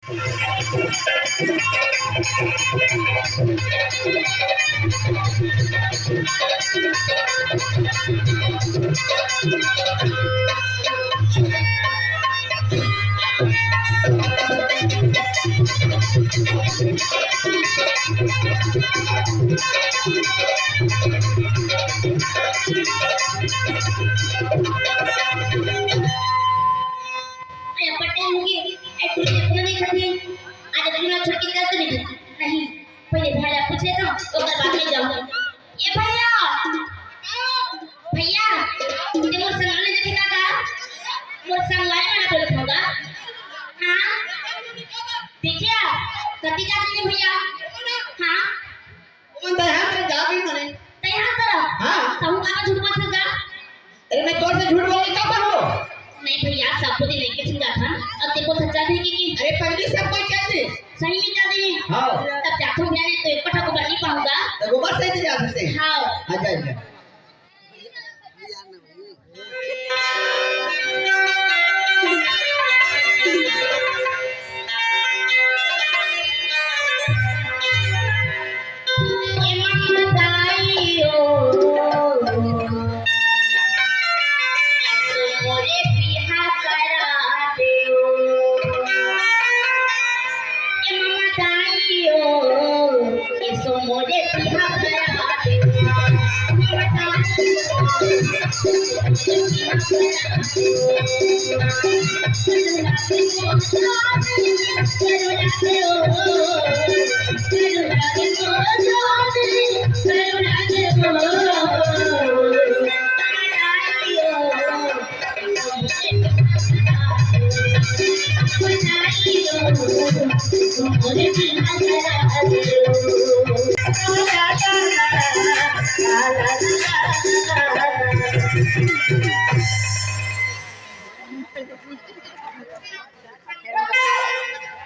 नहीं पहले भैया पूछ लेता हूँ ओकर बाद में जाऊंगा। ये भैया भैया ते मोर संग ले देखे का मोर संग वाले वाला बोलत होगा। हां देखिए कति जाती है भैया। हां कौन तो यहां पे जा भी मने तैयार करो। हां कहूं का झूठ मत बोलगा। अरे मैं तोर से झूठ बोल का हो नहीं भैया सबको दिन लेके समझा था अब देखो सच्चा है कि अरे पहले सब कोई कहते सही में जा दे। हां तब जातो भैया ने तो एक पटा को नहीं पाऊंगा तो गोबर से जा सकते हैं। हां अच्छा अच्छा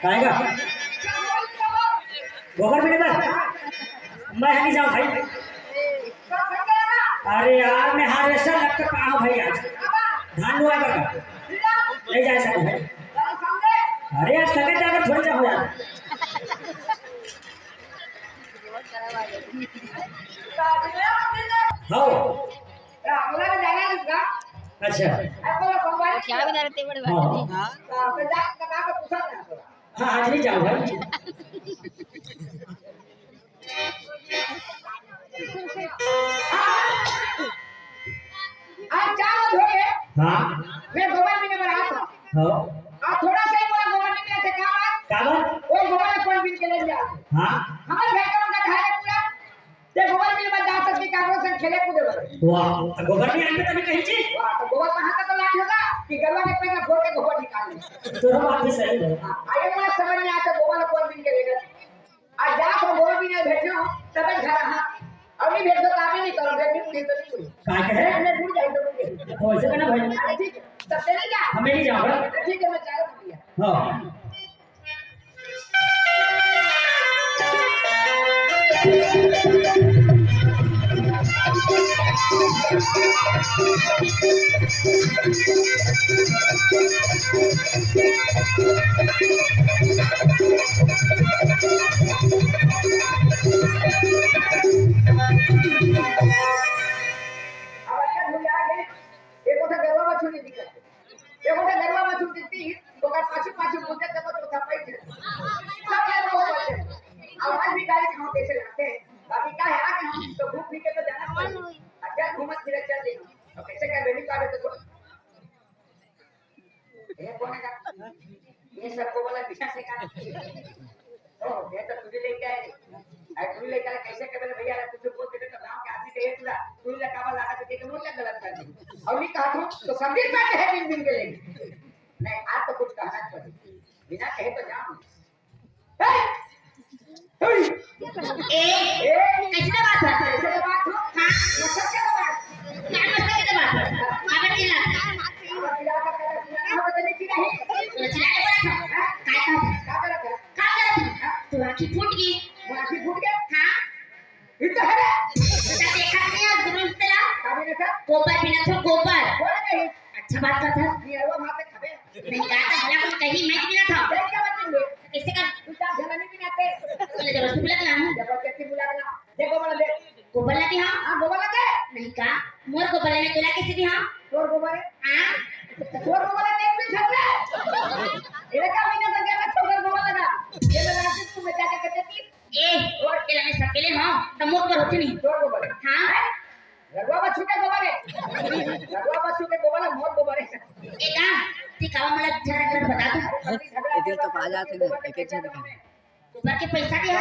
खाएगा गोबर भी नहीं मैं नहीं जाऊँ भाई। अरे यार मैं हार्वेस्टर लग कर कहा भाई आज धान बुआ कर ले जाए सब भाई। अरे यार संगे जाकर थोड़ी जा हो यार। हाँ अच्छा क्या बता रहे बड़े बात हाँ आज नहीं जाओ भाई। आज चार धोए हाँ मैं गोबर भी नहीं बना था। हाँ आज थोड़ा सा ही बोला गोबर नहीं मिला था काबर वो गोबर कौन बिन के ले जा हाँ हमारे घर का उनका घर है पूरा ते गोबर बिन में जा सकती कागज से खेले कूदे वाले वाह गोबर नहीं आने तभी कहीं चीज वाह तो गोबर कहां तक लाज होगा कि गरवा के पैसा फोड़ के गोबर निकाल ले तो बात भी सही है। आगे मुझे समझ में आता गोबर कौन बिन के लेगा आज जा तो गोबर बिन भेजो तब घर हां अभी भेज दो काम ही नहीं करो भेज भी तो नहीं हुई काय कहे हमने भूल जाए तो तो ऐसे करना भाई। अरे ठीक है तब चले जा हमें नहीं जाओ ठीक है मैं चाय पी लिया। हाँ ये सबको बोला पीछा से का ओ ये तो तुझे लेके आए आई तुझे लेके आए कैसे के बोले भैया तुझे बोल के तो गांव के आदमी के पूरा तुझे का काबा लगा के के मोटा गलत कर दी और नहीं कहा तो संगीत में है बिन बिन के लेंगे नहीं आज तो कुछ कहना चाहिए बिना कहे तो जाओ ए कैसे बात है कैसे बात हो हां मतलब क्या बात क्या मतलब के बात है अगर चिल्ला तो आँखी फूट गई आँखी फूट गया हाँ ये तो है बता देखा नहीं गुरु तेरा काबे ना गोबर बिना तो गोबर बोल नहीं अच्छा बात का था ये वो माते खबे नहीं कहा था भला कहीं मैच मिला था देख क्या बात नहीं जबरदस्ती बुला के लाऊं जबरदस्ती बुला के ला दे गोबर दे गोबर लाती हाँ हां गोबर दे नहीं का मोर गोबर लेने तुला कैसे दी हाँ तोर गोबर हाँ तोर गोबर ने एक भी झगड़ा इधर का महीना तक गया छोकर गोबर लगा ये लगा के तू बचा के कहती ए और के लाने सकेले हाँ तो मोर पर होती नहीं तोर गोबर हाँ रगवा बच्चू के गोबर है रगवा बच्चू के गोबर है मोर गोबर है ए का ठीक है मला जरा कर बता दो इधर तो आ जाते हैं एक एक जगह गोबर के पैसा दिया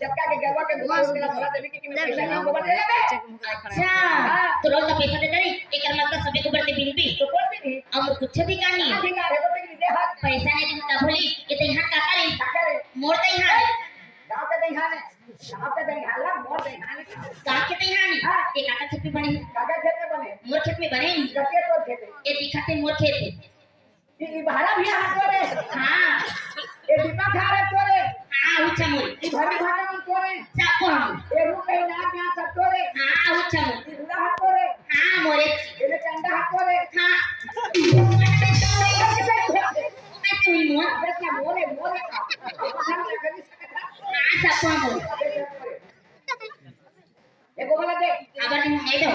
जबका के गरवा के गोबर के भरा देवी के पैसा नहीं गोबर दे दे अच्छा तो रोज का पैसा दे दे एक मतलब सबे गोबर दे बिल भी तो कोई भी नहीं अब कुछ भी करनी है ठीक है रे तो दे हाथ पैसा नहीं देता बोली ये तो यहाँ का करे करे मोर तो यहाँ गांव के नहीं हाने गांव के नहीं हाला मोर नहीं हाने गाँव के तो यहाँ नहीं एक आटा खेत में बने काका खेत में बने मोर खेत में बने नहीं कके तो खेत ये दिखाते मोर खेत है ये भाड़ा भी हाथ तोरे हाँ ये दीपा खा रहे तोरे हाँ उच्चा मोर ये भरी भाड़ा में तोरे सापो हम ये रूप पे नाक में सब तोरे हाँ उच्चा मोर ये दूल्हा हाथ तोरे हाँ मोरे ये चंदा हाथ तोरे हाँ कैसे हुई मोर अबे क्या मोरे मोरे का हाँ सापो हम मोर ये गोबर दे खबर नहीं दो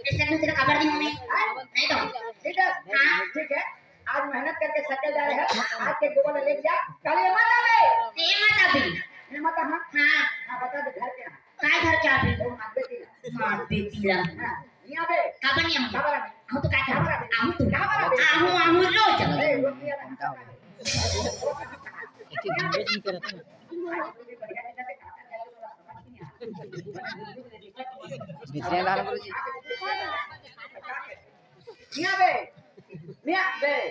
ऐसे कुछ खबर नहीं दो ठीक है हाँ ठीक है आज मेहनत करके सके जा रहे हैं आज के गोबर ले जा कल ये माता में ये माता भी ये माता हाँ हाँ हाँ बता दे घर के काय घर क्या भी वो मार देती है मार बेटी ला हाँ यहाँ पे खबर नहीं हम खबर है हम तो काय खबर हम तो खबर है आहू रोज अरे वो किया था एक एक बेच नहीं करते बिजली लाल गुरुजी यहाँ पे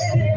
Thank you.